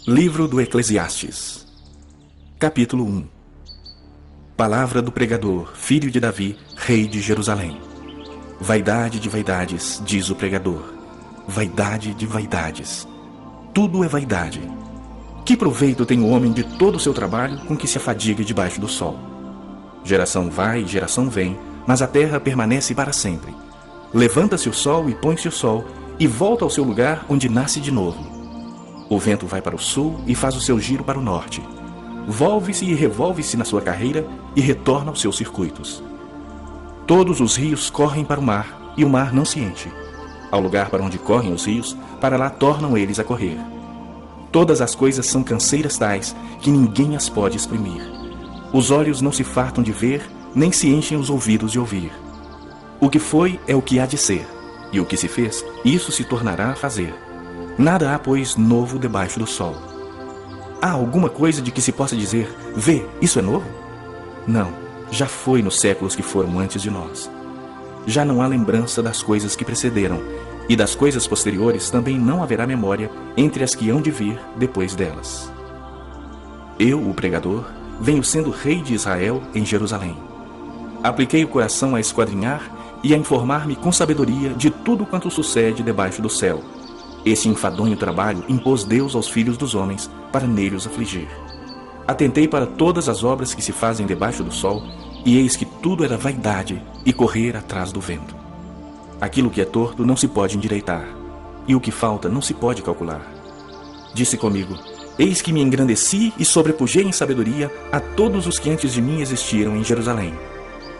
Livro do Eclesiastes, capítulo 1. Palavra do pregador, filho de Davi, rei de Jerusalém. Vaidade de vaidades, diz o pregador. Vaidade de vaidades. Tudo é vaidade. Que proveito tem o homem de todo o seu trabalho com que se afadiga debaixo do sol? Geração vai, geração vem, mas a terra permanece para sempre. Levanta-se o sol e põe-se o sol, e volta ao seu lugar onde nasce de novo. O vento vai para o sul e faz o seu giro para o norte. Volve-se e revolve-se na sua carreira e retorna aos seus circuitos. Todos os rios correm para o mar, e o mar não se enche. Ao lugar para onde correm os rios, para lá tornam eles a correr. Todas as coisas são canseiras tais que ninguém as pode exprimir. Os olhos não se fartam de ver, nem se enchem os ouvidos de ouvir. O que foi é o que há de ser, e o que se fez, isso se tornará a fazer. Nada há, pois, novo debaixo do sol. Há alguma coisa de que se possa dizer, vê, isso é novo? Não, já foi nos séculos que foram antes de nós. Já não há lembrança das coisas que precederam, e das coisas posteriores também não haverá memória entre as que hão de vir depois delas. Eu, o pregador, venho sendo rei de Israel em Jerusalém. Apliquei o coração a esquadrinhar e a informar-me com sabedoria de tudo quanto sucede debaixo do céu. Esse enfadonho trabalho impôs Deus aos filhos dos homens para nele os afligir. Atentei para todas as obras que se fazem debaixo do sol, e eis que tudo era vaidade e correr atrás do vento. Aquilo que é torto não se pode endireitar, e o que falta não se pode calcular. Disse comigo, eis que me engrandeci e sobrepujei em sabedoria a todos os que antes de mim existiram em Jerusalém.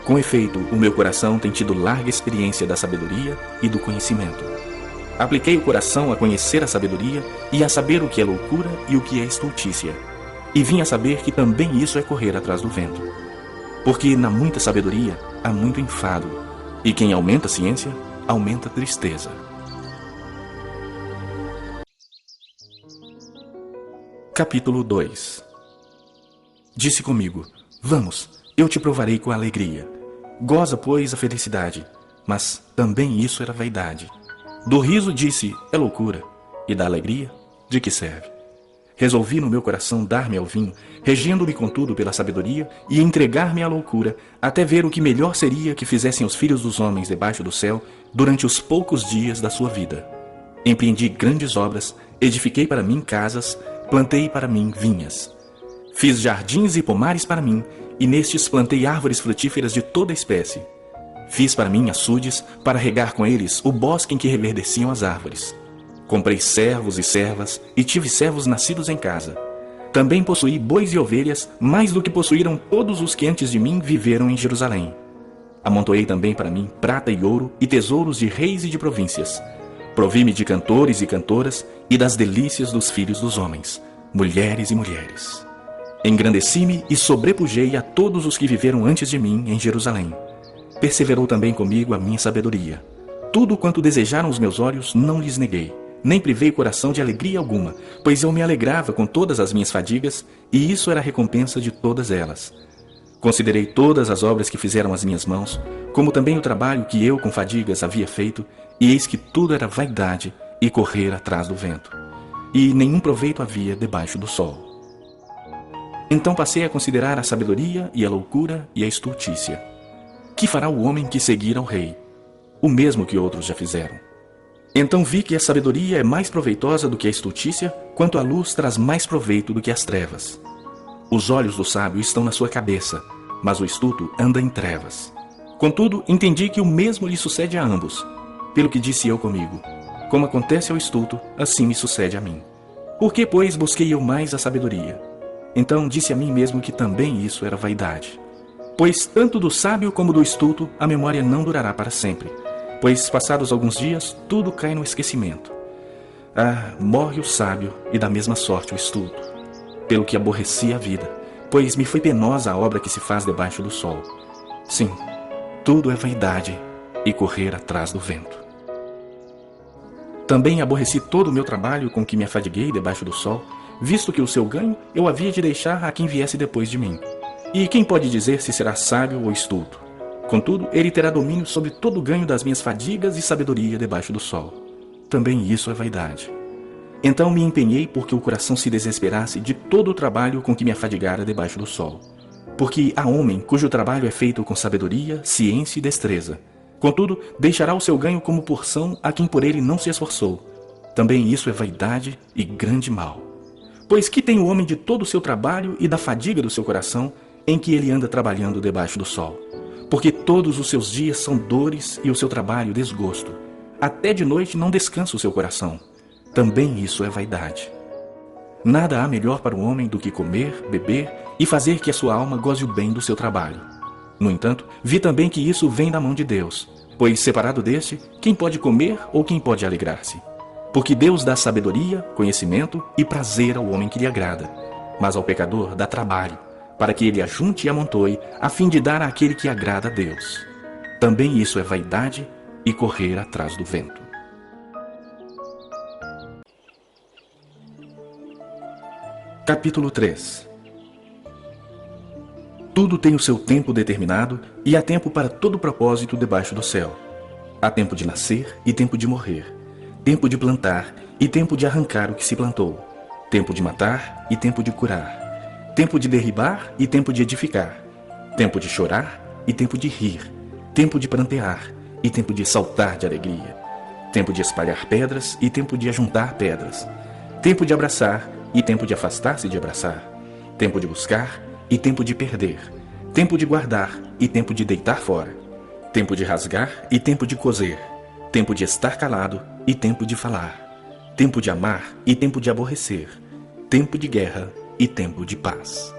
Com efeito, o meu coração tem tido larga experiência da sabedoria e do conhecimento. Apliquei o coração a conhecer a sabedoria e a saber o que é loucura e o que é estultícia. E vim a saber que também isso é correr atrás do vento. Porque na muita sabedoria há muito enfado, e quem aumenta a ciência, aumenta a tristeza. Capítulo 2. Disse comigo, vamos, eu te provarei com alegria. Goza, pois, a felicidade, mas também isso era vaidade. Do riso disse, é loucura, e da alegria, de que serve? Resolvi no meu coração dar-me ao vinho, regendo-me contudo pela sabedoria, e entregar-me à loucura, até ver o que melhor seria que fizessem os filhos dos homens debaixo do céu durante os poucos dias da sua vida. Empreendi grandes obras, edifiquei para mim casas, plantei para mim vinhas. Fiz jardins e pomares para mim, e nestes plantei árvores frutíferas de toda espécie. Fiz para mim açudes, para regar com eles o bosque em que reverdeciam as árvores. Comprei servos e servas, e tive servos nascidos em casa. Também possuí bois e ovelhas, mais do que possuíram todos os que antes de mim viveram em Jerusalém. Amontoei também para mim prata e ouro, e tesouros de reis e de províncias. Provi-me de cantores e cantoras, e das delícias dos filhos dos homens, mulheres e mulheres. Engrandeci-me e sobrepujei a todos os que viveram antes de mim em Jerusalém. Perseverou também comigo a minha sabedoria. Tudo quanto desejaram os meus olhos não lhes neguei, nem privei o coração de alegria alguma, pois eu me alegrava com todas as minhas fadigas, e isso era a recompensa de todas elas. Considerei todas as obras que fizeram as minhas mãos, como também o trabalho que eu com fadigas havia feito, e eis que tudo era vaidade e correr atrás do vento. E nenhum proveito havia debaixo do sol. Então passei a considerar a sabedoria e a loucura e a estultícia. Que fará o homem que seguir ao rei? O mesmo que outros já fizeram. Então vi que a sabedoria é mais proveitosa do que a estultícia, quanto a luz traz mais proveito do que as trevas. Os olhos do sábio estão na sua cabeça, mas o estulto anda em trevas. Contudo, entendi que o mesmo lhe sucede a ambos. Pelo que disse eu comigo, como acontece ao estulto, assim me sucede a mim. Por que, pois, busquei eu mais a sabedoria? Então disse a mim mesmo que também isso era vaidade. Pois tanto do sábio como do estulto a memória não durará para sempre, pois passados alguns dias tudo cai no esquecimento. Morre o sábio e da mesma sorte o estulto, pelo que aborreci a vida, pois me foi penosa a obra que se faz debaixo do sol. Sim, tudo é vaidade e correr atrás do vento. Também aborreci todo o meu trabalho com que me afadiguei debaixo do sol, visto que o seu ganho eu havia de deixar a quem viesse depois de mim. E quem pode dizer se será sábio ou estulto? Contudo, ele terá domínio sobre todo o ganho das minhas fadigas e sabedoria debaixo do sol. Também isso é vaidade. Então me empenhei porque o coração se desesperasse de todo o trabalho com que me afadigara debaixo do sol. Porque há homem cujo trabalho é feito com sabedoria, ciência e destreza. Contudo, deixará o seu ganho como porção a quem por ele não se esforçou. Também isso é vaidade e grande mal. Pois que tem o homem de todo o seu trabalho e da fadiga do seu coração, em que ele anda trabalhando debaixo do sol? Porque todos os seus dias são dores e o seu trabalho desgosto. Até de noite não descansa o seu coração. Também isso é vaidade. Nada há melhor para o homem do que comer, beber e fazer que a sua alma goze o bem do seu trabalho. No entanto, vi também que isso vem da mão de Deus, pois separado deste, quem pode comer ou quem pode alegrar-se? Porque Deus dá sabedoria, conhecimento e prazer ao homem que lhe agrada, mas ao pecador dá trabalho, para que ele ajunte e amontoe, a fim de dar àquele que agrada a Deus. Também isso é vaidade e correr atrás do vento. Capítulo 3. Tudo tem o seu tempo determinado e há tempo para todo propósito debaixo do céu. Há tempo de nascer e tempo de morrer, tempo de plantar e tempo de arrancar o que se plantou, tempo de matar e tempo de curar, tempo de derribar e tempo de edificar, tempo de chorar e tempo de rir, tempo de prantear e tempo de saltar de alegria, tempo de espalhar pedras e tempo de ajuntar pedras, tempo de abraçar e tempo de afastar-se de abraçar, tempo de buscar e tempo de perder, tempo de guardar e tempo de deitar fora, tempo de rasgar e tempo de coser, tempo de estar calado e tempo de falar, tempo de amar e tempo de aborrecer, tempo de guerra e tempo de paz.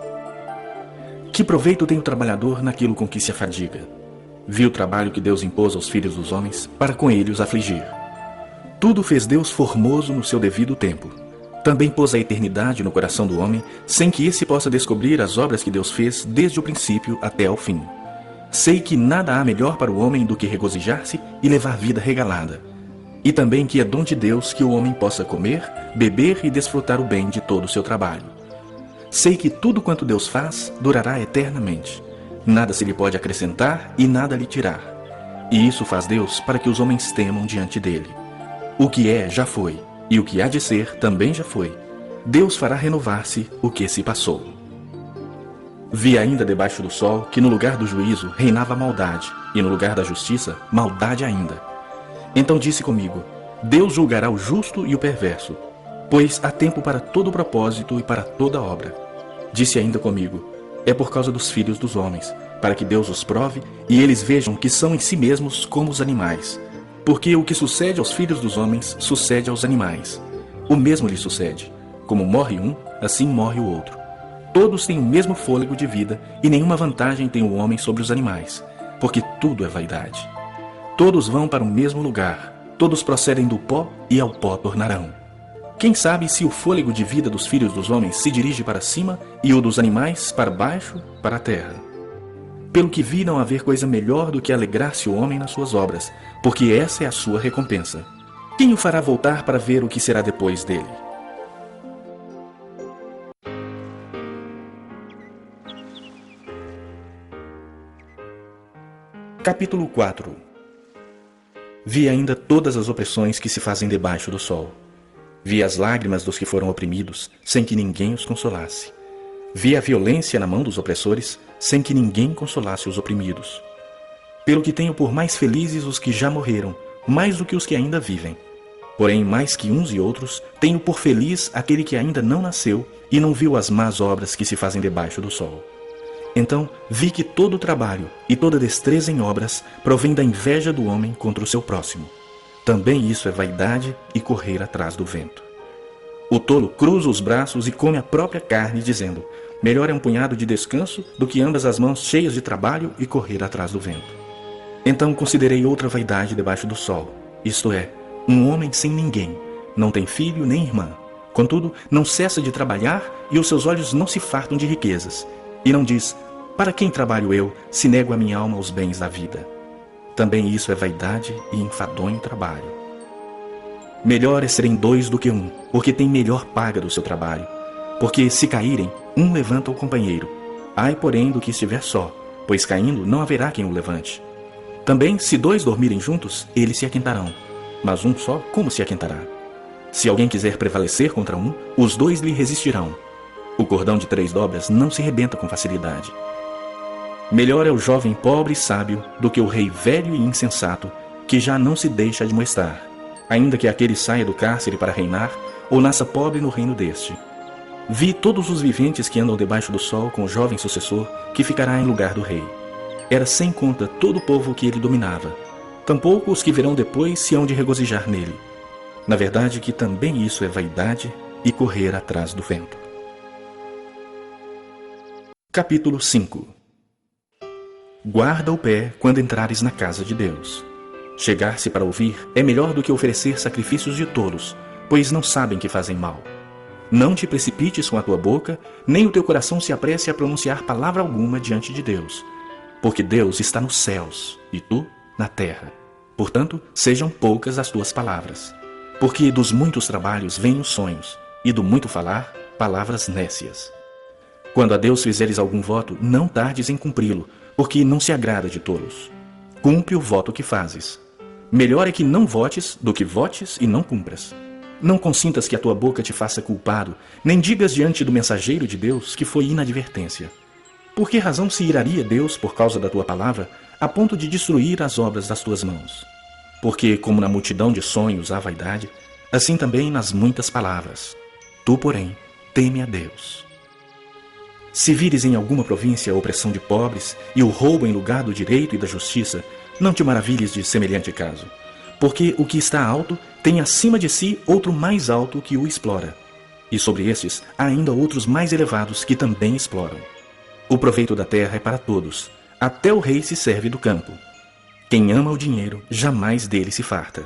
Que proveito tem o trabalhador naquilo com que se afadiga? Vi o trabalho que Deus impôs aos filhos dos homens para com ele os afligir. Tudo fez Deus formoso no seu devido tempo. Também pôs a eternidade no coração do homem, sem que esse possa descobrir as obras que Deus fez desde o princípio até ao fim. Sei que nada há melhor para o homem do que regozijar-se e levar vida regalada. E também que é dom de Deus que o homem possa comer, beber e desfrutar o bem de todo o seu trabalho. Sei que tudo quanto Deus faz durará eternamente. Nada se lhe pode acrescentar e nada lhe tirar. E isso faz Deus para que os homens temam diante dele. O que é, já foi. E o que há de ser também já foi. Deus fará renovar-se o que se passou. Vi ainda debaixo do sol que no lugar do juízo reinava maldade, e no lugar da justiça, maldade ainda. Então disse comigo: Deus julgará o justo e o perverso, pois há tempo para todo propósito e para toda obra. Disse ainda comigo: é por causa dos filhos dos homens, para que Deus os prove e eles vejam que são em si mesmos como os animais. Porque o que sucede aos filhos dos homens, sucede aos animais. O mesmo lhe sucede. Como morre um, assim morre o outro. Todos têm o mesmo fôlego de vida, e nenhuma vantagem tem o homem sobre os animais, porque tudo é vaidade. Todos vão para o mesmo lugar, todos procedem do pó e ao pó tornarão. Quem sabe se o fôlego de vida dos filhos dos homens se dirige para cima e o dos animais para baixo, para a terra? Pelo que vi não haver coisa melhor do que alegrar-se o homem nas suas obras, porque essa é a sua recompensa. Quem o fará voltar para ver o que será depois dele? Capítulo 4. Vi ainda todas as opressões que se fazem debaixo do sol. Vi as lágrimas dos que foram oprimidos, sem que ninguém os consolasse. Vi a violência na mão dos opressores, sem que ninguém consolasse os oprimidos. Pelo que tenho por mais felizes os que já morreram, mais do que os que ainda vivem. Porém, mais que uns e outros, tenho por feliz aquele que ainda não nasceu e não viu as más obras que se fazem debaixo do sol. Então vi que todo o trabalho e toda destreza em obras provém da inveja do homem contra o seu próximo. Também isso é vaidade e correr atrás do vento. O tolo cruza os braços e come a própria carne, dizendo: melhor é um punhado de descanso do que ambas as mãos cheias de trabalho e correr atrás do vento. Então considerei outra vaidade debaixo do sol, isto é, um homem sem ninguém, não tem filho nem irmã. Contudo, não cessa de trabalhar e os seus olhos não se fartam de riquezas. E não diz: para quem trabalho eu, se nego a minha alma aos bens da vida? Também isso é vaidade e enfadonho trabalho. Melhor é serem dois do que um, porque tem melhor paga do seu trabalho. Porque se caírem, um levanta o companheiro. Ai, porém, do que estiver só, pois caindo não haverá quem o levante. Também, se dois dormirem juntos, eles se aquentarão. Mas um só, como se aquentará? Se alguém quiser prevalecer contra um, os dois lhe resistirão. O cordão de 3 dobras não se rebenta com facilidade. Melhor é o jovem pobre e sábio do que o rei velho e insensato, que já não se deixa admoestar, ainda que aquele saia do cárcere para reinar, ou nasça pobre no reino deste. Vi todos os viventes que andam debaixo do sol com o jovem sucessor, que ficará em lugar do rei. Era sem conta todo o povo que ele dominava. Tampouco os que virão depois se hão de regozijar nele. Na verdade que também isso é vaidade e correr atrás do vento. Capítulo 5. Guarda o pé quando entrares na casa de Deus. Chegar-se para ouvir é melhor do que oferecer sacrifícios de tolos, pois não sabem que fazem mal. Não te precipites com a tua boca, nem o teu coração se apresse a pronunciar palavra alguma diante de Deus, porque Deus está nos céus e tu na terra. Portanto, sejam poucas as tuas palavras, porque dos muitos trabalhos vêm os sonhos, e do muito falar, palavras nécias. Quando a Deus fizeres algum voto, não tardes em cumpri-lo, porque não se agrada de tolos. Cumpre o voto que fazes. Melhor é que não votes do que votes e não cumpras. Não consintas que a tua boca te faça culpado, nem digas diante do mensageiro de Deus que foi inadvertência. Por que razão se iraria Deus por causa da tua palavra, a ponto de destruir as obras das tuas mãos? Porque, como na multidão de sonhos há vaidade, assim também nas muitas palavras. Tu, porém, teme a Deus. Se vires em alguma província a opressão de pobres e o roubo em lugar do direito e da justiça, não te maravilhes de semelhante caso. Porque o que está alto tem acima de si outro mais alto que o explora. E sobre estes há ainda outros mais elevados que também exploram. O proveito da terra é para todos, até o rei se serve do campo. Quem ama o dinheiro jamais dele se farta,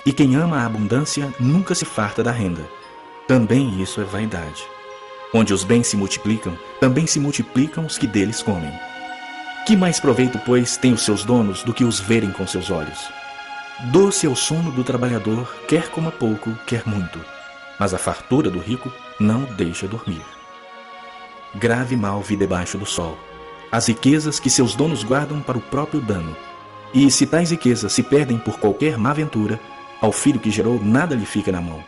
e quem ama a abundância nunca se farta da renda. Também isso é vaidade. Onde os bens se multiplicam, também se multiplicam os que deles comem. Que mais proveito, pois, têm os seus donos do que os verem com seus olhos? Doce é o sono do trabalhador, quer coma pouco, quer muito, mas a fartura do rico não o deixa dormir. Grave mal vi debaixo do sol, as riquezas que seus donos guardam para o próprio dano. E se tais riquezas se perdem por qualquer má ventura, ao filho que gerou nada lhe fica na mão.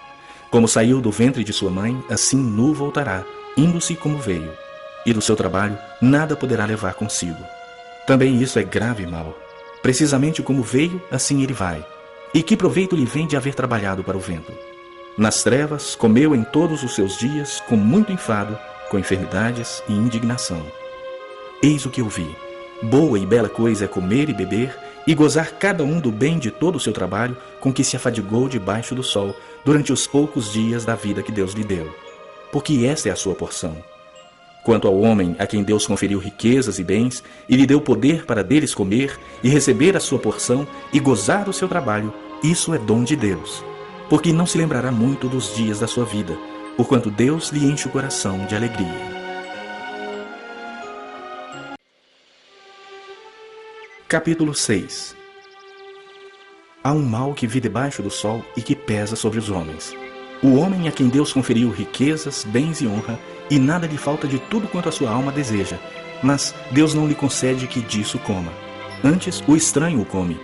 Como saiu do ventre de sua mãe, assim nu voltará, indo-se como veio, e do seu trabalho nada poderá levar consigo. Também isso é grave mal. Precisamente como veio, assim ele vai. E que proveito lhe vem de haver trabalhado para o vento? Nas trevas, comeu em todos os seus dias, com muito enfado, com enfermidades e indignação. Eis o que eu vi. Boa e bela coisa é comer e beber, e gozar cada um do bem de todo o seu trabalho, com que se afadigou debaixo do sol, durante os poucos dias da vida que Deus lhe deu. Porque esta é a sua porção. Quanto ao homem a quem Deus conferiu riquezas e bens, e lhe deu poder para deles comer, e receber a sua porção, e gozar do seu trabalho, isso é dom de Deus. Porque não se lembrará muito dos dias da sua vida, porquanto Deus lhe enche o coração de alegria. Capítulo 6. Há um mal que vi debaixo do sol e que pesa sobre os homens. O homem a quem Deus conferiu riquezas, bens e honra, e nada lhe falta de tudo quanto a sua alma deseja, mas Deus não lhe concede que disso coma. Antes, o estranho o come.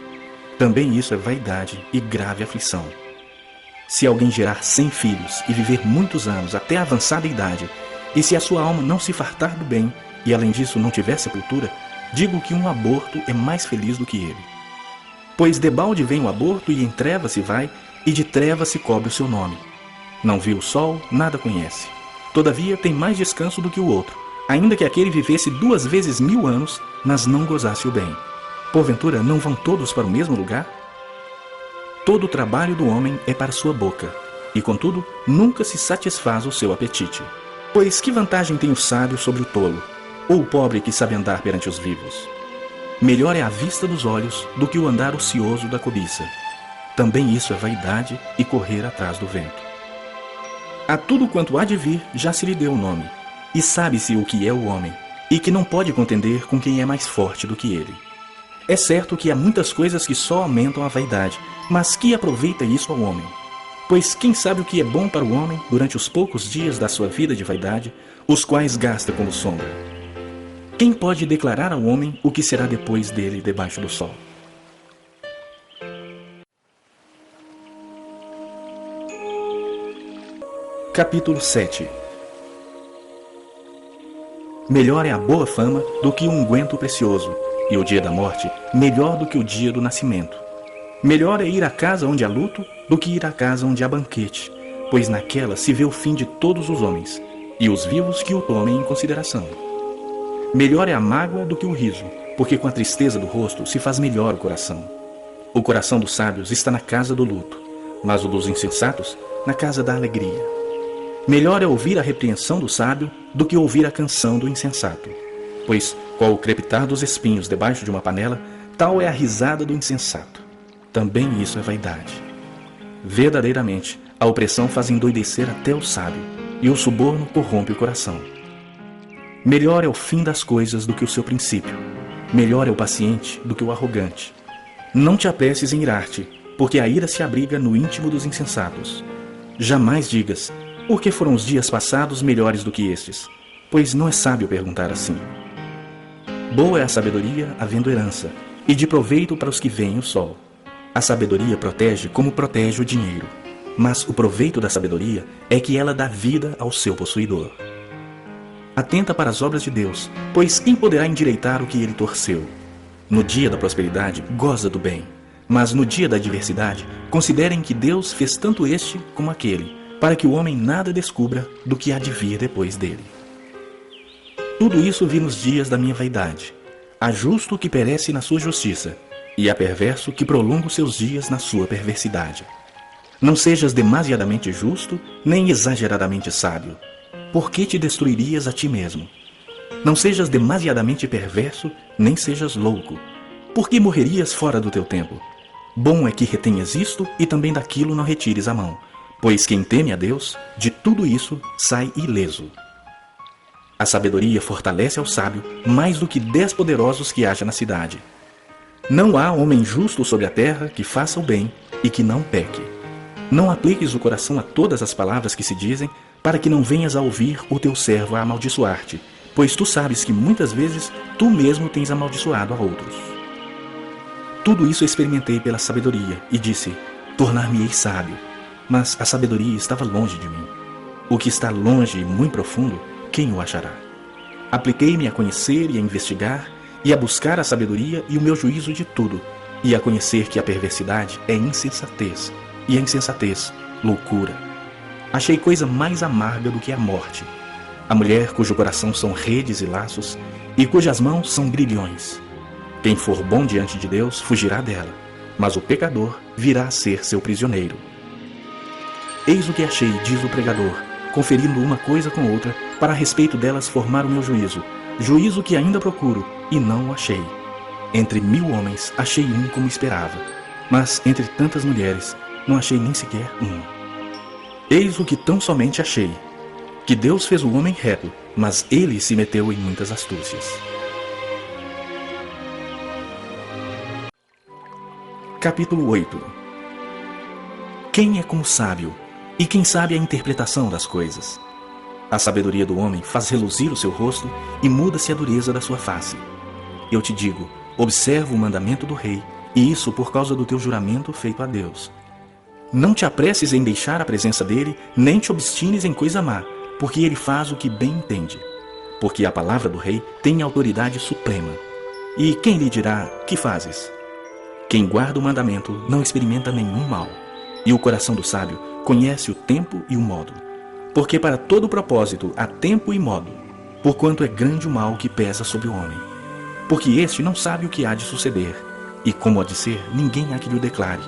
Também isso é vaidade e grave aflição. Se alguém gerar 100 filhos e viver muitos anos até a avançada idade, e se a sua alma não se fartar do bem, e além disso não tiver sepultura, digo que um aborto é mais feliz do que ele. Pois debalde vem o aborto e em trevas se vai, e de trevas se cobre o seu nome. Não viu o sol, nada conhece. Todavia tem mais descanso do que o outro, ainda que aquele vivesse 2 vezes 1000 anos, mas não gozasse o bem. Porventura não vão todos para o mesmo lugar? Todo o trabalho do homem é para sua boca, e contudo nunca se satisfaz o seu apetite. Pois que vantagem tem o sábio sobre o tolo, ou o pobre que sabe andar perante os vivos? Melhor é a vista dos olhos do que o andar ocioso da cobiça. Também isso é vaidade e correr atrás do vento. A tudo quanto há de vir já se lhe deu o nome, e sabe-se o que é o homem, e que não pode contender com quem é mais forte do que ele. É certo que há muitas coisas que só aumentam a vaidade, mas que aproveita isso ao homem? Pois quem sabe o que é bom para o homem durante os poucos dias da sua vida de vaidade, os quais gasta como sombra? Quem pode declarar ao homem o que será depois dele debaixo do sol? Capítulo 7. Melhor é a boa fama do que um unguento precioso, e o dia da morte melhor do que o dia do nascimento. Melhor é ir à casa onde há luto do que ir à casa onde há banquete, pois naquela se vê o fim de todos os homens, e os vivos que o tomem em consideração. Melhor é a mágoa do que o riso, porque com a tristeza do rosto se faz melhor o coração. O coração dos sábios está na casa do luto, mas o dos insensatos na casa da alegria. Melhor é ouvir a repreensão do sábio do que ouvir a canção do insensato, pois, qual o crepitar dos espinhos debaixo de uma panela, tal é a risada do insensato. Também isso é vaidade. Verdadeiramente, a opressão faz endoidecer até o sábio, e o suborno corrompe o coração. Melhor é o fim das coisas do que o seu princípio. Melhor é o paciente do que o arrogante. Não te apresses em irar-te, porque a ira se abriga no íntimo dos insensatos. Jamais digas, por que foram os dias passados melhores do que estes? Pois não é sábio perguntar assim. Boa é a sabedoria havendo herança, e de proveito para os que veem o sol. A sabedoria protege como protege o dinheiro, mas o proveito da sabedoria é que ela dá vida ao seu possuidor. Atenta para as obras de Deus, pois quem poderá endireitar o que ele torceu? No dia da prosperidade, goza do bem, mas no dia da adversidade, considerem que Deus fez tanto este como aquele, para que o homem nada descubra do que há de vir depois dele. Tudo isso vi nos dias da minha vaidade. Há justo que perece na sua justiça, e há perverso que prolonga os seus dias na sua perversidade. Não sejas demasiadamente justo, nem exageradamente sábio. Por que te destruirias a ti mesmo? Não sejas demasiadamente perverso, nem sejas louco. Por que morrerias fora do teu tempo? Bom é que retenhas isto e também daquilo não retires a mão, pois quem teme a Deus, de tudo isso sai ileso. A sabedoria fortalece ao sábio mais do que 10 poderosos que haja na cidade. Não há homem justo sobre a terra que faça o bem e que não peque. Não apliques o coração a todas as palavras que se dizem, para que não venhas a ouvir o teu servo a amaldiçoar-te, pois tu sabes que muitas vezes tu mesmo tens amaldiçoado a outros. Tudo isso experimentei pela sabedoria e disse, tornar-me-ei sábio. Mas a sabedoria estava longe de mim. O que está longe e muito profundo, quem o achará? Apliquei-me a conhecer e a investigar, e a buscar a sabedoria e o meu juízo de tudo, e a conhecer que a perversidade é insensatez, e a insensatez, loucura. Achei coisa mais amarga do que a morte. A mulher cujo coração são redes e laços, e cujas mãos são grilhões. Quem for bom diante de Deus fugirá dela, mas o pecador virá a ser seu prisioneiro. Eis o que achei, diz o pregador, conferindo uma coisa com outra, para a respeito delas formar o meu juízo, juízo que ainda procuro, e não o achei. Entre 1000 homens achei um como esperava, mas entre tantas mulheres não achei nem sequer uma. Eis o que tão somente achei, que Deus fez o homem reto, mas ele se meteu em muitas astúcias. Capítulo 8. Quem é como sábio, e quem sabe a interpretação das coisas? A sabedoria do homem faz reluzir o seu rosto e muda-se a dureza da sua face. Eu te digo, observa o mandamento do rei, e isso por causa do teu juramento feito a Deus. Não te apresses em deixar a presença dele, nem te obstines em coisa má, porque ele faz o que bem entende. Porque a palavra do rei tem autoridade suprema. E quem lhe dirá, que fazes? Quem guarda o mandamento não experimenta nenhum mal, e o coração do sábio conhece o tempo e o modo. Porque para todo propósito há tempo e modo, porquanto é grande o mal que pesa sobre o homem. Porque este não sabe o que há de suceder, e como há de ser, ninguém há que lhe o declare.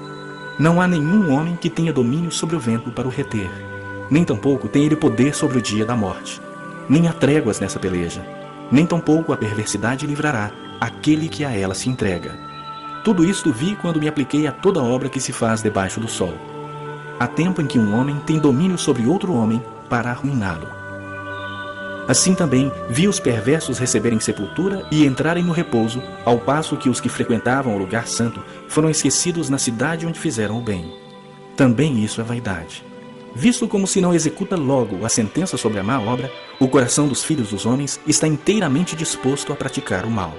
Não há nenhum homem que tenha domínio sobre o vento para o reter, nem tampouco tem ele poder sobre o dia da morte. Nem há tréguas nessa peleja, nem tampouco a perversidade livrará aquele que a ela se entrega. Tudo isto vi quando me apliquei a toda obra que se faz debaixo do sol. Há tempo em que um homem tem domínio sobre outro homem para arruiná-lo. Assim também vi os perversos receberem sepultura e entrarem no repouso, ao passo que os que frequentavam o lugar santo foram esquecidos na cidade onde fizeram o bem. Também isso é vaidade. Visto como se não executa logo a sentença sobre a má obra, o coração dos filhos dos homens está inteiramente disposto a praticar o mal.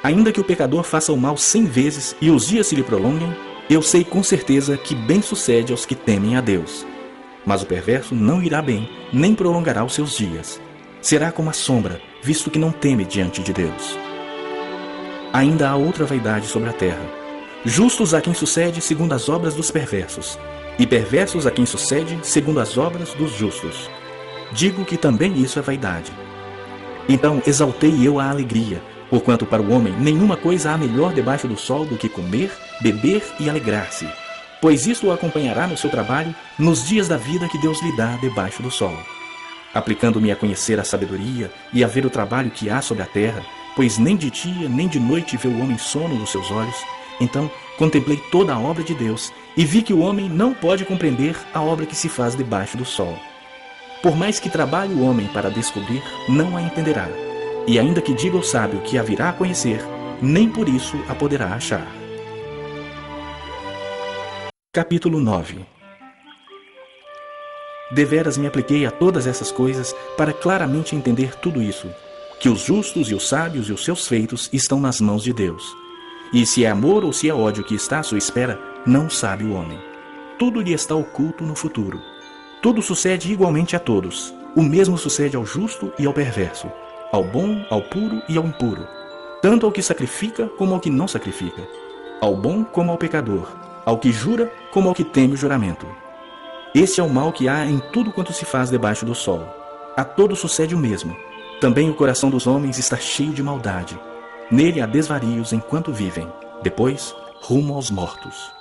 Ainda que o pecador faça o mal 100 vezes e os dias se lhe prolonguem, eu sei com certeza que bem sucede aos que temem a Deus. Mas o perverso não irá bem, nem prolongará os seus dias. Será como a sombra, visto que não teme diante de Deus. Ainda há outra vaidade sobre a terra. Justos a quem sucede segundo as obras dos perversos, e perversos a quem sucede segundo as obras dos justos. Digo que também isso é vaidade. Então exaltei eu a alegria, porquanto para o homem nenhuma coisa há melhor debaixo do sol do que comer, beber e alegrar-se, pois isto o acompanhará no seu trabalho nos dias da vida que Deus lhe dá debaixo do sol. Aplicando-me a conhecer a sabedoria e a ver o trabalho que há sobre a terra, pois nem de dia nem de noite vê o homem sono nos seus olhos, então contemplei toda a obra de Deus e vi que o homem não pode compreender a obra que se faz debaixo do sol. Por mais que trabalhe o homem para descobrir, não a entenderá. E ainda que diga ao sábio que a virá a conhecer, nem por isso a poderá achar. Capítulo 9. Deveras me apliquei a todas essas coisas para claramente entender tudo isso, que os justos e os sábios e os seus feitos estão nas mãos de Deus. E se é amor ou se é ódio que está à sua espera, não sabe o homem. Tudo lhe está oculto no futuro. Tudo sucede igualmente a todos. O mesmo sucede ao justo e ao perverso, ao bom, ao puro e ao impuro, tanto ao que sacrifica como ao que não sacrifica, ao bom como ao pecador, ao que jura como ao que teme o juramento. Este é o mal que há em tudo quanto se faz debaixo do sol. A todos sucede o mesmo. Também o coração dos homens está cheio de maldade. Nele há desvarios enquanto vivem, depois rumo aos mortos.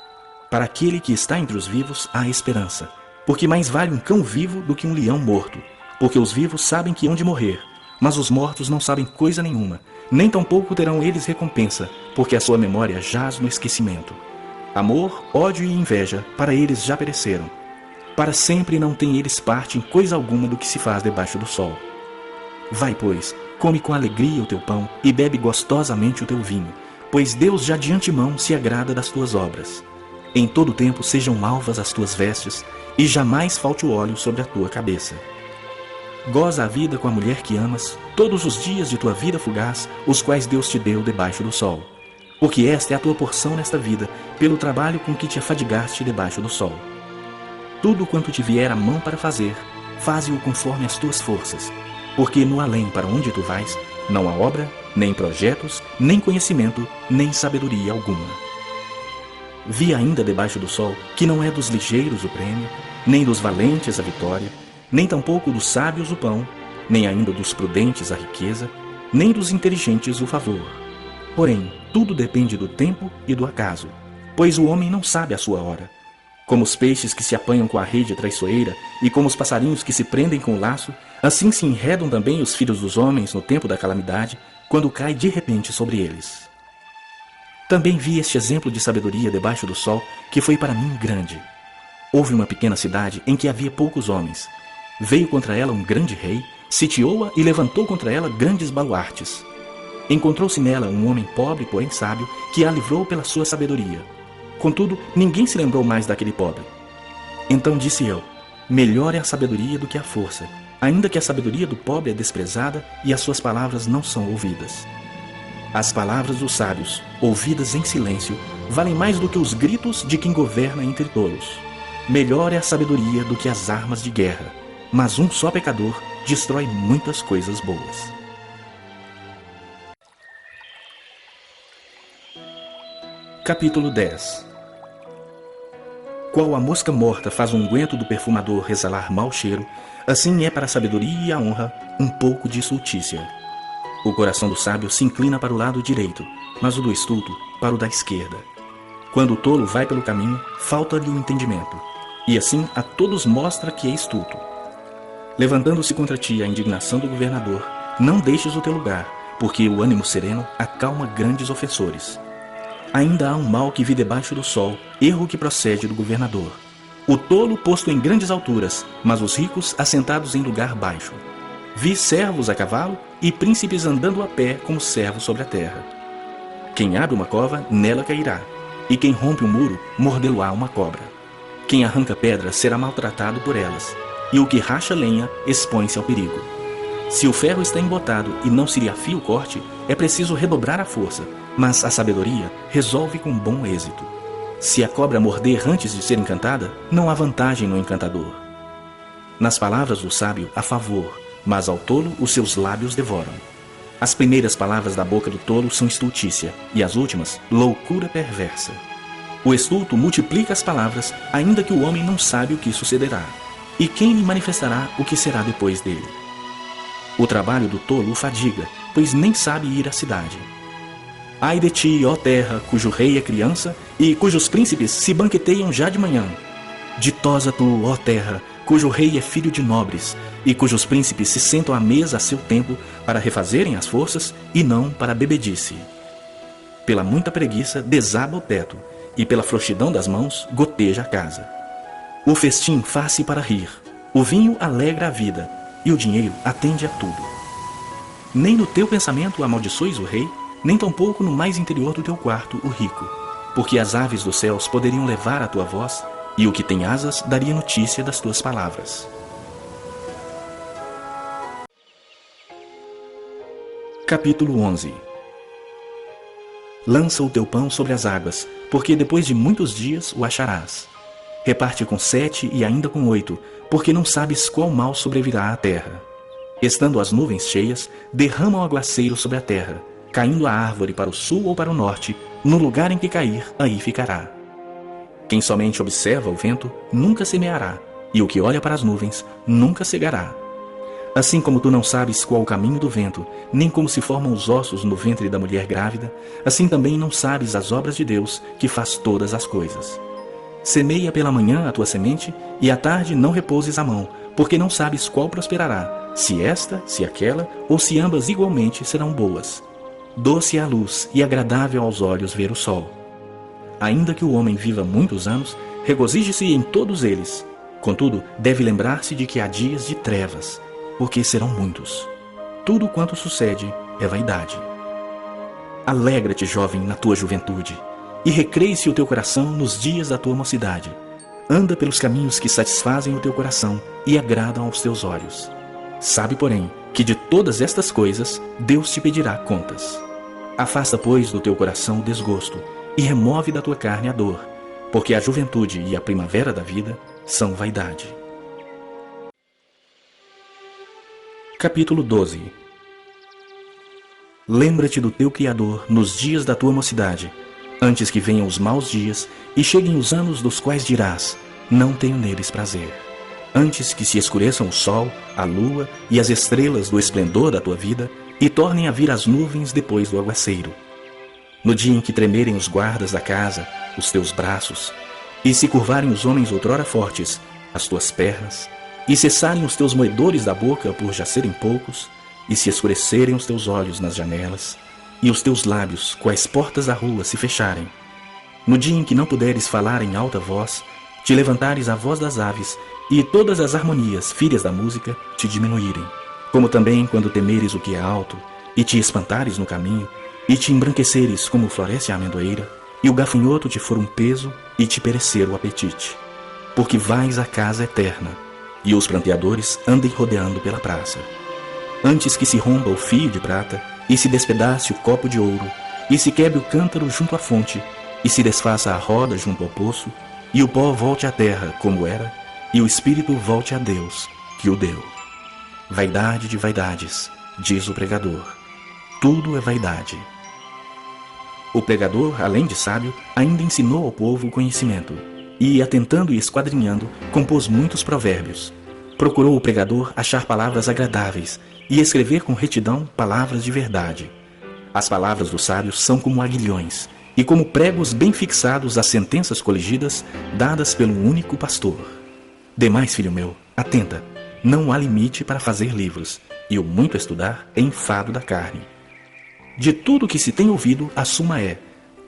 Para aquele que está entre os vivos há esperança, porque mais vale um cão vivo do que um leão morto, porque os vivos sabem que hão de morrer, mas os mortos não sabem coisa nenhuma, nem tampouco terão eles recompensa, porque a sua memória jaz no esquecimento. Amor, ódio e inveja, para eles já pereceram. Para sempre não têm eles parte em coisa alguma do que se faz debaixo do sol. Vai, pois, come com alegria o teu pão e bebe gostosamente o teu vinho, pois Deus já de antemão se agrada das tuas obras. Em todo tempo sejam alvas as tuas vestes, e jamais falte o óleo sobre a tua cabeça. Goza a vida com a mulher que amas, todos os dias de tua vida fugaz, os quais Deus te deu debaixo do sol. Porque esta é a tua porção nesta vida, pelo trabalho com que te afadigaste debaixo do sol. Tudo quanto te vier a mão para fazer, faze-o conforme as tuas forças, porque no além para onde tu vais, não há obra, nem projetos, nem conhecimento, nem sabedoria alguma. Vi ainda debaixo do sol que não é dos ligeiros o prêmio, nem dos valentes a vitória, nem tampouco dos sábios o pão, nem ainda dos prudentes a riqueza, nem dos inteligentes o favor. Porém, tudo depende do tempo e do acaso, pois o homem não sabe a sua hora. Como os peixes que se apanham com a rede traiçoeira e como os passarinhos que se prendem com o laço, assim se enredam também os filhos dos homens no tempo da calamidade, quando cai de repente sobre eles. Também vi este exemplo de sabedoria debaixo do sol, que foi para mim grande. Houve uma pequena cidade em que havia poucos homens. Veio contra ela um grande rei, sitiou-a e levantou contra ela grandes baluartes. Encontrou-se nela um homem pobre, porém sábio, que a livrou pela sua sabedoria. Contudo, ninguém se lembrou mais daquele pobre. Então disse eu, melhor é a sabedoria do que a força, ainda que a sabedoria do pobre é desprezada e as suas palavras não são ouvidas. As palavras dos sábios, ouvidas em silêncio, valem mais do que os gritos de quem governa entre tolos. Melhor é a sabedoria do que as armas de guerra, mas um só pecador destrói muitas coisas boas. Capítulo 10. Qual a mosca morta faz o unguento do perfumador exalar mau cheiro, assim é para a sabedoria e a honra um pouco de estultícia. O coração do sábio se inclina para o lado direito, mas o do estulto para o da esquerda. Quando o tolo vai pelo caminho, falta-lhe o entendimento, e assim a todos mostra que é estulto. Levantando-se contra ti a indignação do governador, não deixes o teu lugar, porque o ânimo sereno acalma grandes ofensores. Ainda há um mal que vi debaixo do sol, erro que procede do governador. O tolo posto em grandes alturas, mas os ricos assentados em lugar baixo. Vi servos a cavalo e príncipes andando a pé como servos sobre a terra. Quem abre uma cova, nela cairá, e quem rompe um muro, mordê-lo-á uma cobra. Quem arranca pedras será maltratado por elas, e o que racha lenha expõe-se ao perigo. Se o ferro está embotado e não se lhe afia o corte, é preciso redobrar a força, mas a sabedoria resolve com bom êxito. Se a cobra morder antes de ser encantada, não há vantagem no encantador. Nas palavras do sábio há favor, mas ao tolo os seus lábios devoram. As primeiras palavras da boca do tolo são estultícia, e as últimas, loucura perversa. O estulto multiplica as palavras, ainda que o homem não sabe o que sucederá. E quem lhe manifestará o que será depois dele? O trabalho do tolo o fadiga, pois nem sabe ir à cidade. Ai de ti, ó terra, cujo rei é criança, e cujos príncipes se banqueteiam já de manhã. Ditosa tu, ó terra, cujo rei é filho de nobres, e cujos príncipes se sentam à mesa a seu tempo para refazerem as forças e não para a bebedice. Pela muita preguiça desaba o teto, e pela frouxidão das mãos goteja a casa. O festim faz-se para rir, o vinho alegra a vida, e o dinheiro atende a tudo. Nem no teu pensamento amaldiçoes o rei, nem tampouco no mais interior do teu quarto o rico, porque as aves dos céus poderiam levar a tua voz, e o que tem asas daria notícia das tuas palavras. Capítulo 11. Lança o teu pão sobre as águas, porque depois de muitos dias o acharás. Reparte com 7 e ainda com 8, porque não sabes qual mal sobrevirá à terra. Estando as nuvens cheias, derrama o aguaceiro sobre a terra, caindo a árvore para o sul ou para o norte, no lugar em que cair, aí ficará. Quem somente observa o vento, nunca semeará, e o que olha para as nuvens, nunca cegará. Assim como tu não sabes qual o caminho do vento, nem como se formam os ossos no ventre da mulher grávida, assim também não sabes as obras de Deus, que faz todas as coisas. Semeia pela manhã a tua semente, e à tarde não repouses a mão, porque não sabes qual prosperará, se esta, se aquela, ou se ambas igualmente serão boas. Doce é a luz e agradável aos olhos ver o sol. Ainda que o homem viva muitos anos, regozije-se em todos eles. Contudo, deve lembrar-se de que há dias de trevas, porque serão muitos. Tudo quanto sucede é vaidade. Alegra-te, jovem, na tua juventude, e recreie-se o teu coração nos dias da tua mocidade. Anda pelos caminhos que satisfazem o teu coração e agradam aos teus olhos. Sabe, porém, que de todas estas coisas Deus te pedirá contas. Afasta, pois, do teu coração o desgosto, e remove da tua carne a dor, porque a juventude e a primavera da vida são vaidade. Capítulo 12. Lembra-te do teu Criador nos dias da tua mocidade, antes que venham os maus dias e cheguem os anos dos quais dirás, não tenho neles prazer. Antes que se escureçam o sol, a lua e as estrelas do esplendor da tua vida, e tornem a vir as nuvens depois do aguaceiro. No dia em que tremerem os guardas da casa, os teus braços, e se curvarem os homens outrora fortes, as tuas pernas, e cessarem os teus moedores da boca por já serem poucos, e se escurecerem os teus olhos nas janelas, e os teus lábios, quais portas da rua, se fecharem. No dia em que não puderes falar em alta voz, te levantares a voz das aves, e todas as harmonias, filhas da música, te diminuírem. Como também quando temeres o que é alto, e te espantares no caminho, e te embranqueceres como floresce a amendoeira, e o gafanhoto te for um peso, e te perecer o apetite. Porque vais à casa eterna, e os pranteadores andem rodeando pela praça. Antes que se rompa o fio de prata, e se despedace o copo de ouro, e se quebre o cântaro junto à fonte, e se desfaça a roda junto ao poço, e o pó volte à terra como era, e o espírito volte a Deus, que o deu. Vaidade de vaidades, diz o pregador. Tudo é vaidade. O pregador, além de sábio, ainda ensinou ao povo o conhecimento, e, atentando e esquadrinhando, compôs muitos provérbios. Procurou o pregador achar palavras agradáveis, e escrever com retidão palavras de verdade. As palavras dos sábios são como aguilhões, e como pregos bem fixados às sentenças coligidas, dadas pelo único pastor. Demais, filho meu, atenta, não há limite para fazer livros, e o muito estudar é enfado da carne. De tudo que se tem ouvido, a suma é: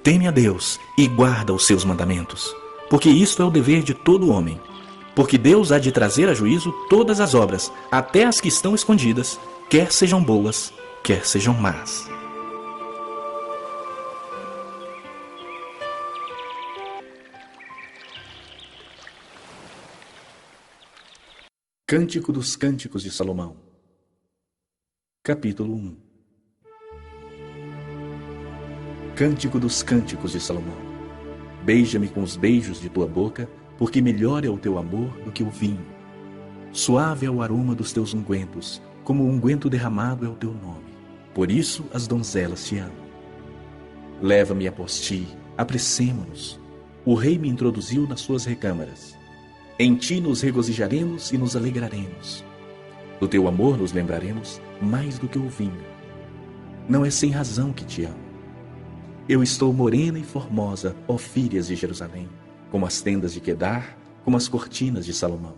teme a Deus e guarda os seus mandamentos, porque isto é o dever de todo homem. Porque Deus há de trazer a juízo todas as obras, até as que estão escondidas, quer sejam boas, quer sejam más. Cântico dos Cânticos de Salomão. Capítulo 1. Cântico dos Cânticos de Salomão. Beija-me com os beijos de tua boca, porque melhor é o teu amor do que o vinho. Suave é o aroma dos teus ungüentos, como o unguento derramado é o teu nome. Por isso as donzelas te amam. Leva-me após ti, apressemo-nos. O rei me introduziu nas suas recâmaras. Em ti nos regozijaremos e nos alegraremos. Do teu amor nos lembraremos mais do que o vinho. Não é sem razão que te amo. Eu estou morena e formosa, ó filhas de Jerusalém, como as tendas de Quedar, como as cortinas de Salomão.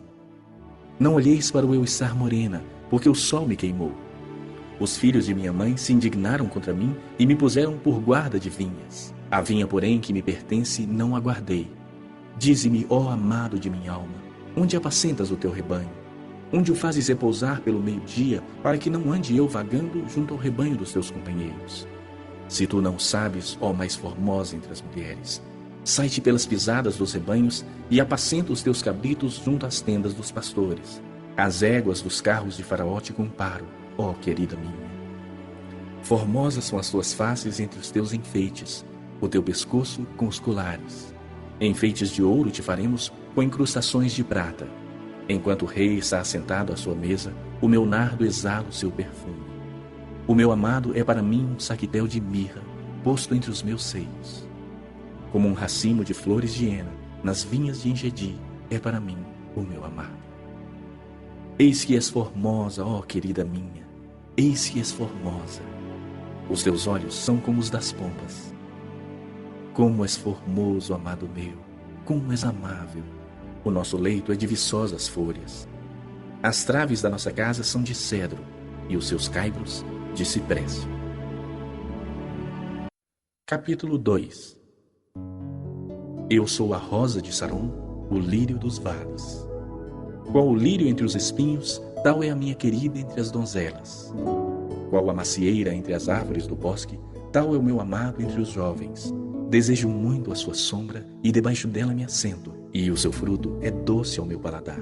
Não olheis para o eu estar morena, porque o sol me queimou. Os filhos de minha mãe se indignaram contra mim e me puseram por guarda de vinhas. A vinha, porém, que me pertence, não aguardei. Dize-me, ó amado de minha alma, onde apacentas o teu rebanho? Onde o fazes repousar pelo meio-dia, para que não ande eu vagando junto ao rebanho dos teus companheiros? Se tu não sabes, ó mais formosa entre as mulheres, sai-te pelas pisadas dos rebanhos e apacenta os teus cabritos junto às tendas dos pastores. As éguas dos carros de Faraó te comparo, ó querida minha. Formosas são as tuas faces entre os teus enfeites, o teu pescoço com os colares. Enfeites de ouro te faremos com incrustações de prata. Enquanto o rei está assentado à sua mesa, o meu nardo exala o seu perfume. O meu amado é para mim um saquitel de mirra, posto entre os meus seios. Como um racimo de flores de hena, nas vinhas de Engedi, é para mim o meu amado. Eis que és formosa, ó querida minha, eis que és formosa. Os teus olhos são como os das pombas. Como és formoso, amado meu, como és amável. O nosso leito é de viçosas folhas. As traves da nossa casa são de cedro, e os seus caibros de cipreste. Capítulo 2. Eu sou a rosa de Saron, o lírio dos vales. Qual o lírio entre os espinhos, tal é a minha querida entre as donzelas. Qual a macieira entre as árvores do bosque, tal é o meu amado entre os jovens. Desejo muito a sua sombra e debaixo dela me assento, e o seu fruto é doce ao meu paladar.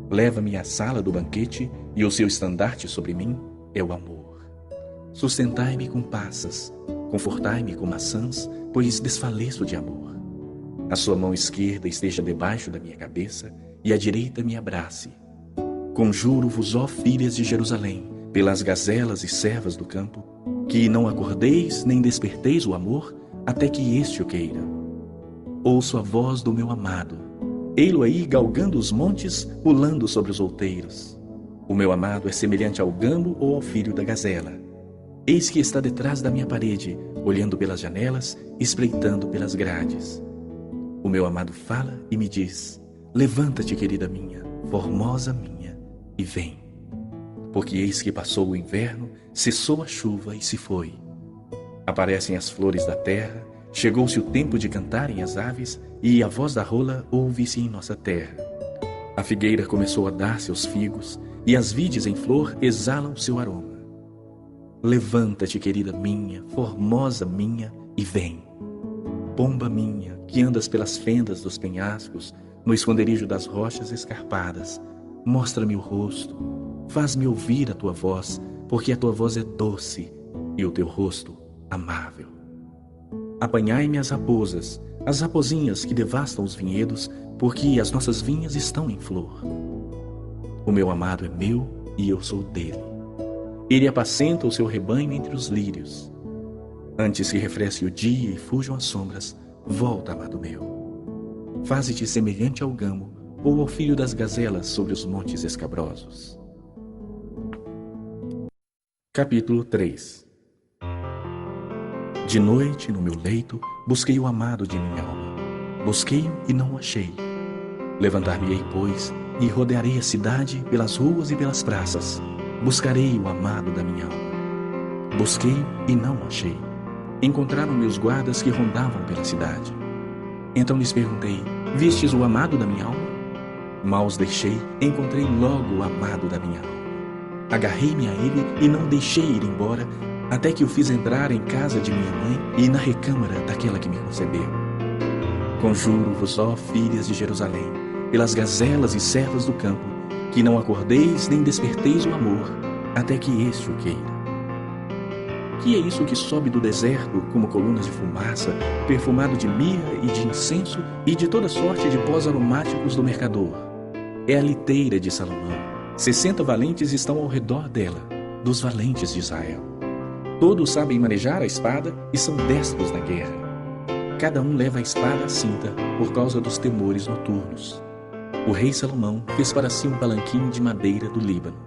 Leva-me à sala do banquete, e o seu estandarte sobre mim é o amor. Sustentai-me com passas, confortai-me com maçãs, pois desfaleço de amor. A sua mão esquerda esteja debaixo da minha cabeça, e a direita me abrace. Conjuro-vos, ó filhas de Jerusalém, pelas gazelas e servas do campo, que não acordeis nem desperteis o amor, até que este o queira. Ouço a voz do meu amado, ei-lo aí galgando os montes, pulando sobre os outeiros. O meu amado é semelhante ao gamo ou ao filho da gazela. Eis que está detrás da minha parede, olhando pelas janelas, espreitando pelas grades. O meu amado fala e me diz: levanta-te, querida minha, formosa minha, e vem. Porque eis que passou o inverno, cessou a chuva e se foi. Aparecem as flores da terra, chegou-se o tempo de cantarem as aves, e a voz da rola ouve-se em nossa terra. A figueira começou a dar seus figos, e as vides em flor exalam seu aroma. Levanta-te, querida minha, formosa minha, e vem. Pomba minha, que andas pelas fendas dos penhascos, no esconderijo das rochas escarpadas, mostra-me o rosto, faz-me ouvir a tua voz, porque a tua voz é doce, e o teu rosto amável. Apanhai-me as raposinhas que devastam os vinhedos, porque as nossas vinhas estão em flor. O meu amado é meu, e eu sou dele. Ele apacenta o seu rebanho entre os lírios. Antes que refresque o dia e fujam as sombras, volta, amado meu. Faze-te semelhante ao gamo ou ao filho das gazelas sobre os montes escabrosos. Capítulo 3. De noite, no meu leito, busquei o amado de minha alma. Busquei-o e não o achei. Levantar-me-ei, pois, e rodearei a cidade pelas ruas e pelas praças. Buscarei o amado da minha alma. Busquei e não o achei. Encontraram-me os guardas que rondavam pela cidade. Então lhes perguntei: vistes o amado da minha alma? Mal os deixei, encontrei logo o amado da minha alma. Agarrei-me a ele e não o deixei ir embora, até que o fiz entrar em casa de minha mãe e na recâmara daquela que me concebeu. Conjuro-vos, ó filhas de Jerusalém, pelas gazelas e servas do campo, que não acordeis nem desperteis o amor, até que este o queira. Que é isso que sobe do deserto como colunas de fumaça, perfumado de mirra e de incenso e de toda sorte de pós aromáticos do mercador? É a liteira de Salomão. 60 valentes estão ao redor dela, dos valentes de Israel. Todos sabem manejar a espada e são destros na guerra. Cada um leva a espada à cinta por causa dos temores noturnos. O rei Salomão fez para si um palanquim de madeira do Líbano.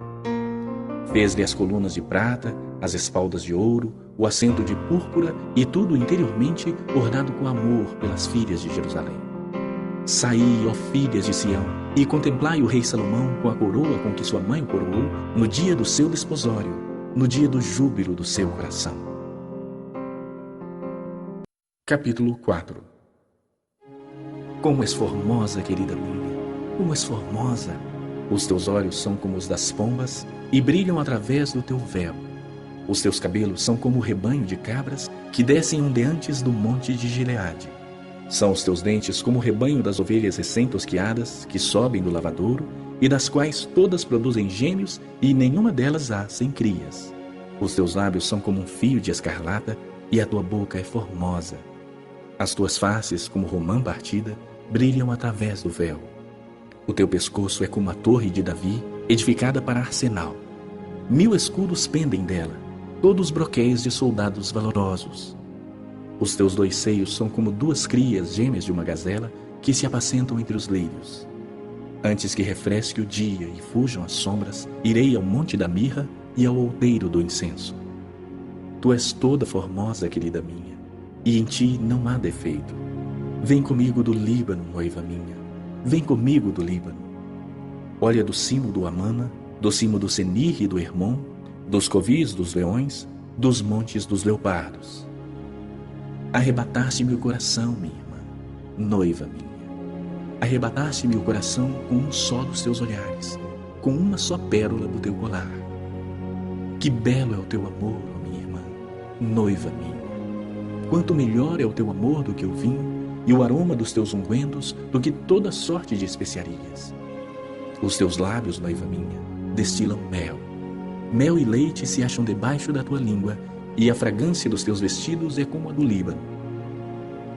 Fez-lhe as colunas de prata, as espaldas de ouro, o assento de púrpura e tudo interiormente ornado com amor pelas filhas de Jerusalém. Saí, ó filhas de Sião, e contemplai o rei Salomão com a coroa com que sua mãe o coroou no dia do seu desposório, no dia do júbilo do seu coração. Capítulo 4. Como és formosa, querida minha, como és formosa! Os teus olhos são como os das pombas e brilham através do teu véu. Os teus cabelos são como o rebanho de cabras que descem ondeantes do monte de Gileade. São os teus dentes como o rebanho das ovelhas recém-tosquiadas que sobem do lavadouro e das quais todas produzem gêmeos e nenhuma delas há sem crias. Os teus lábios são como um fio de escarlata e a tua boca é formosa. As tuas faces, como romã partida, brilham através do véu. O teu pescoço é como a torre de Davi, edificada para arsenal. 1000 escudos pendem dela, todos broquéis de soldados valorosos. Os teus 2 seios são como 2 crias gêmeas de uma gazela que se apacentam entre os lírios. Antes que refresque o dia e fujam as sombras, irei ao monte da mirra e ao outeiro do incenso. Tu és toda formosa, querida minha, e em ti não há defeito. Vem comigo do Líbano, noiva minha, vem comigo do Líbano. Olha do cimo do Amana, do cimo do Senir e do Hermon, dos covis dos leões, dos montes dos leopardos. Arrebataste-me o coração, minha irmã, noiva minha. Arrebataste-me o coração com um só dos teus olhares, com uma só pérola do teu colar. Que belo é o teu amor, ó minha irmã, noiva minha. Quanto melhor é o teu amor do que o vinho, e o aroma dos teus ungüentos do que toda sorte de especiarias. Os teus lábios, noiva minha, destilam mel. Mel e leite se acham debaixo da tua língua, e a fragrância dos teus vestidos é como a do Líbano.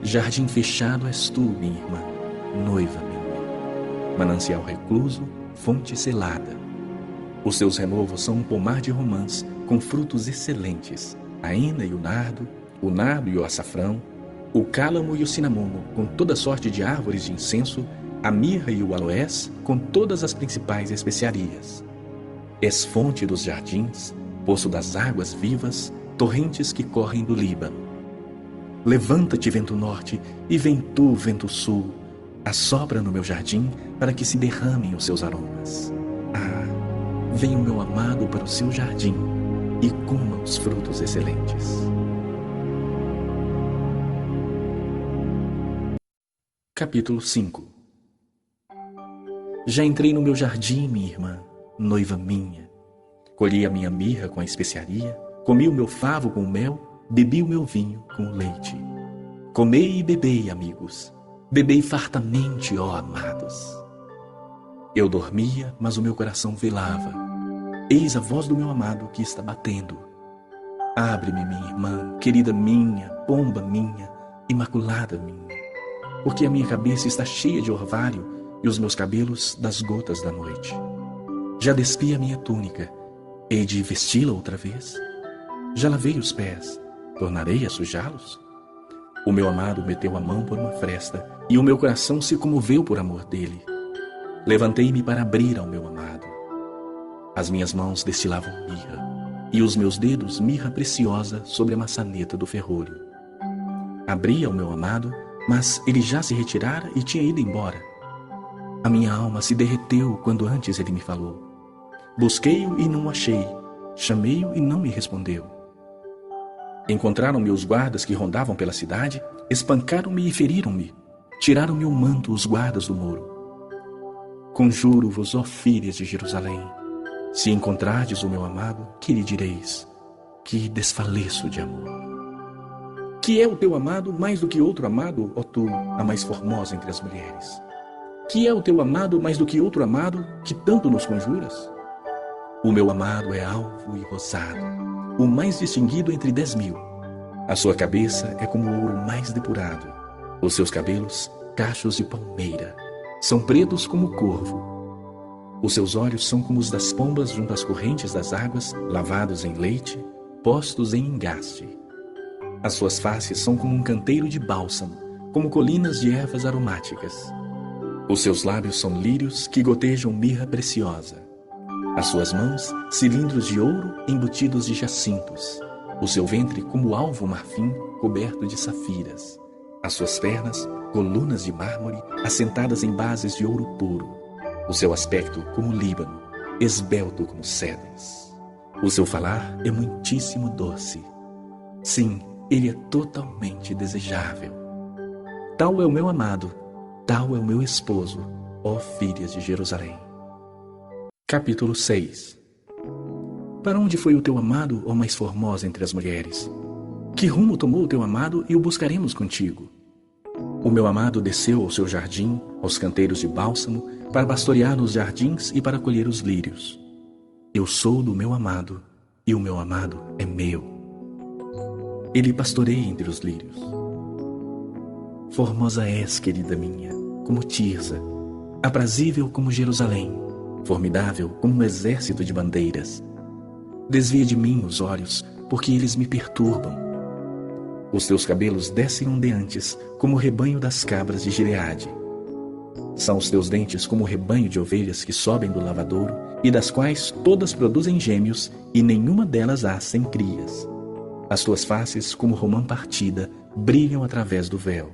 Jardim fechado és tu, minha irmã, noiva minha. Manancial recluso, fonte selada. Os teus renovos são um pomar de romãs, com frutos excelentes, a hena e o nardo e o açafrão, o cálamo e o cinamomo, com toda sorte de árvores de incenso, a mirra e o aloés, com todas as principais especiarias. És fonte dos jardins, poço das águas vivas, torrentes que correm do Líbano. Levanta-te, vento norte, e vem tu, vento sul, assopra no meu jardim, para que se derramem os seus aromas. Ah, vem o meu amado para o seu jardim, e coma os frutos excelentes. Capítulo 5. Já entrei no meu jardim, minha irmã, noiva minha. Colhi a minha mirra com a especiaria, comi o meu favo com o mel, bebi o meu vinho com o leite. Comei e bebei, amigos, bebei fartamente, ó amados. Eu dormia, mas o meu coração velava. Eis a voz do meu amado que está batendo. Abre-me, minha irmã, querida minha, pomba minha, imaculada minha. Porque a minha cabeça está cheia de orvalho e os meus cabelos das gotas da noite. Já despi a minha túnica, hei de vesti-la outra vez? Já lavei os pés, tornarei a sujá-los? O meu amado meteu a mão por uma fresta e o meu coração se comoveu por amor dele. Levantei-me para abrir ao meu amado. As minhas mãos destilavam mirra e os meus dedos mirra preciosa sobre a maçaneta do ferrolho. Abri ao meu amado, mas ele já se retirara e tinha ido embora. A minha alma se derreteu quando antes ele me falou. Busquei-o e não o achei, chamei-o e não me respondeu. Encontraram-me os guardas que rondavam pela cidade, espancaram-me e feriram-me, tiraram-me o manto os guardas do muro. Conjuro-vos, ó filhas de Jerusalém, se encontrardes o meu amado, que lhe direis? Que desfaleço de amor. Que é o teu amado mais do que outro amado, ó tu, a mais formosa entre as mulheres? Que é o teu amado mais do que outro amado, que tanto nos conjuras? O meu amado é alvo e rosado, o mais distinguido entre 10.000. A sua cabeça é como o ouro mais depurado. Os seus cabelos, cachos de palmeira, são pretos como o corvo. Os seus olhos são como os das pombas junto às correntes das águas, lavados em leite, postos em engaste. As suas faces são como um canteiro de bálsamo, como colinas de ervas aromáticas. Os seus lábios são lírios que gotejam mirra preciosa. As suas mãos, cilindros de ouro embutidos de jacintos. O seu ventre como alvo marfim coberto de safiras. As suas pernas, colunas de mármore assentadas em bases de ouro puro. O seu aspecto como o Líbano, esbelto como cedros. O seu falar é muitíssimo doce. Sim, ele é totalmente desejável. Tal é o meu amado, tal é o meu esposo, ó filhas de Jerusalém. Capítulo 6. Para onde foi o teu amado, ó mais formosa entre as mulheres? Que rumo tomou o teu amado e o buscaremos contigo? O meu amado desceu ao seu jardim, aos canteiros de bálsamo, para pastorear nos jardins e para colher os lírios. Eu sou do meu amado, e o meu amado é meu. Ele pastoreia entre os lírios. Formosa és, querida minha, como Tirza, aprazível como Jerusalém, formidável como um exército de bandeiras. Desvia de mim os olhos, porque eles me perturbam. Os teus cabelos descem ondeantes, como o rebanho das cabras de Gileade. São os teus dentes como o rebanho de ovelhas que sobem do lavadouro, e das quais todas produzem gêmeos, e nenhuma delas há sem crias. As tuas faces, como romã partida, brilham através do véu.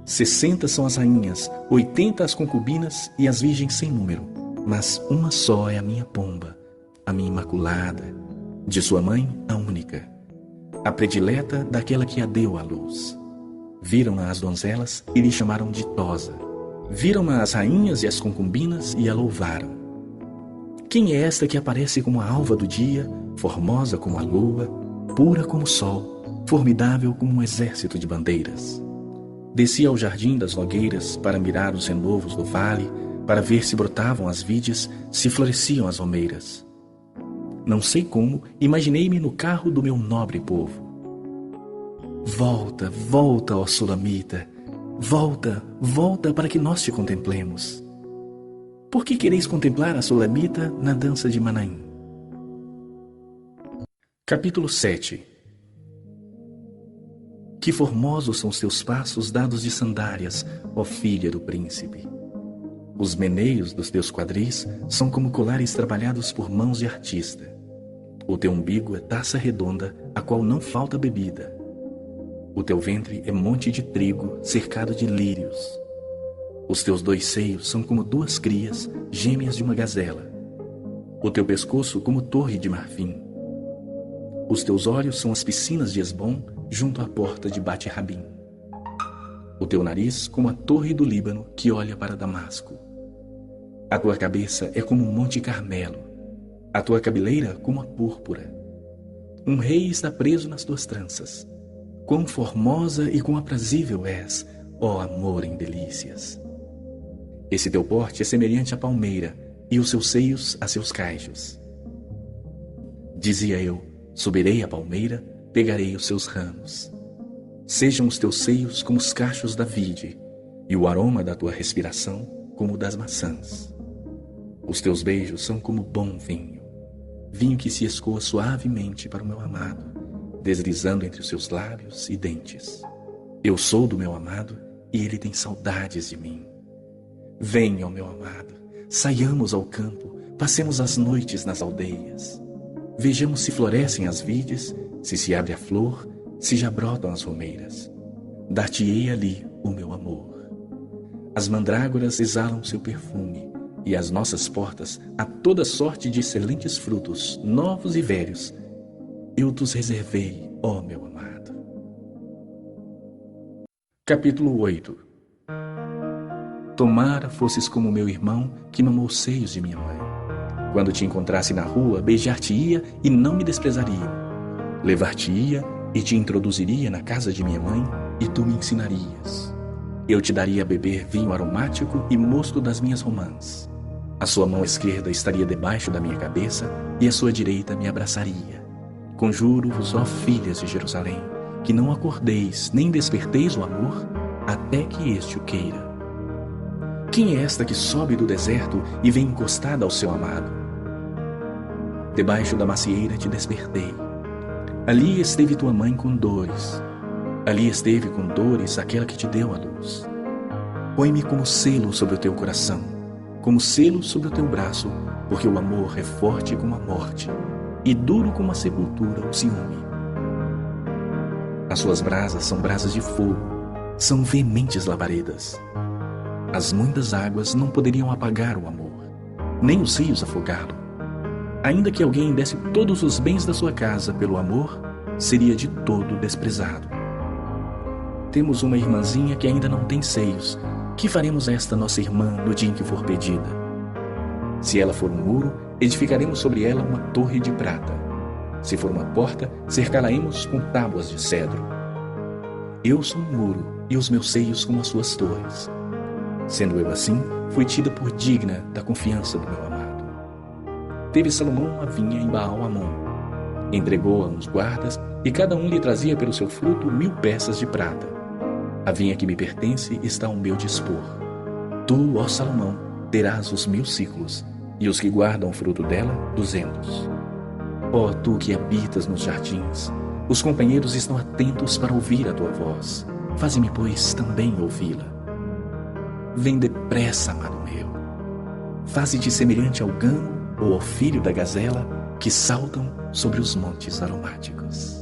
60 são as rainhas, 80 as concubinas e as virgens sem número, mas uma só é a minha pomba, a minha imaculada, de sua mãe a única, a predileta daquela que a deu à luz. Viram-na as donzelas e lhe chamaram ditosa. Viram-na as rainhas e as concubinas e a louvaram. Quem é esta que aparece como a alva do dia, formosa como a lua, pura como o sol, formidável como um exército de bandeiras? Desci ao jardim das nogueiras para mirar os renovos do vale, para ver se brotavam as vides, se floresciam as romeiras. Não sei como, imaginei-me no carro do meu nobre povo. Volta, volta, ó Sulamita, volta, volta para que nós te contemplemos. Por que quereis contemplar a Sulamita na dança de Manaim? Capítulo 7. Que formosos são os teus passos dados de sandálias, ó filha do príncipe. Os meneios dos teus quadris são como colares trabalhados por mãos de artista. O teu umbigo é taça redonda, a qual não falta bebida. O teu ventre é monte de trigo, cercado de lírios. Os teus 2 seios são como 2 crias, gêmeas de uma gazela. O teu pescoço como torre de marfim. Os teus olhos são as piscinas de Esbom, junto à porta de Bate-Rabim. O teu nariz como a torre do Líbano, que olha para Damasco. A tua cabeça é como um monte Carmelo, a tua cabeleira como a púrpura. Um rei está preso nas tuas tranças. Quão formosa e quão aprazível és, ó amor em delícias! Esse teu porte é semelhante à palmeira, e os seus seios a seus cajos. Dizia eu, subirei à palmeira, pegarei os seus ramos. Sejam os teus seios como os cachos da vide, e o aroma da tua respiração como o das maçãs. Os teus beijos são como bom vinho, vinho que se escoa suavemente para o meu amado, deslizando entre os seus lábios e dentes. Eu sou do meu amado e ele tem saudades de mim. Venha, ó meu amado, saiamos ao campo, passemos as noites nas aldeias. Vejamos se florescem as vides, se abre a flor, se já brotam as romeiras. Dar-te-ei ali o meu amor. As mandrágoras exalam seu perfume, e às nossas portas há toda sorte de excelentes frutos, novos e velhos. Eu tos reservei, ó meu amado. Capítulo 8. Tomara fosses como meu irmão que mamou os seios de minha mãe. Quando te encontrasse na rua, beijar-te-ia e não me desprezaria. Levar-te-ia e te introduziria na casa de minha mãe e tu me ensinarias. Eu te daria a beber vinho aromático e mosto das minhas romãs. A sua mão esquerda estaria debaixo da minha cabeça e a sua direita me abraçaria. Conjuro-vos, ó filhas de Jerusalém, que não acordeis nem desperteis o amor até que este o queira. Quem é esta que sobe do deserto e vem encostada ao seu amado? Debaixo da macieira te despertei. Ali esteve tua mãe com dores. Ali esteve com dores aquela que te deu a luz. Põe-me como selo sobre o teu coração, como selo sobre o teu braço, porque o amor é forte como a morte, e duro como a sepultura o ciúme. As suas brasas são brasas de fogo, são veementes labaredas. As muitas águas não poderiam apagar o amor, nem os rios afogá-lo. Ainda que alguém desse todos os bens da sua casa pelo amor, seria de todo desprezado. Temos uma irmãzinha que ainda não tem seios. Que faremos a esta nossa irmã no dia em que for pedida? Se ela for um muro, edificaremos sobre ela uma torre de prata. Se for uma porta, cercá-la-emos com tábuas de cedro. Eu sou um muro, e os meus seios como as suas torres. Sendo eu assim, fui tida por digna da confiança do meu amado. Teve Salomão uma vinha em Baal-Hamon. Entregou-a uns guardas, e cada um lhe trazia pelo seu fruto 1000 peças de prata. A vinha que me pertence está ao meu dispor. Tu, ó Salomão, terás os 1000 ciclos, e os que guardam o fruto dela, 200. Ó tu que habitas nos jardins, os companheiros estão atentos para ouvir a tua voz. Faze-me, pois, também ouvi-la. Vem depressa, amado meu. Faze-te semelhante ao gamo ou ao filho da gazela que saltam sobre os montes aromáticos.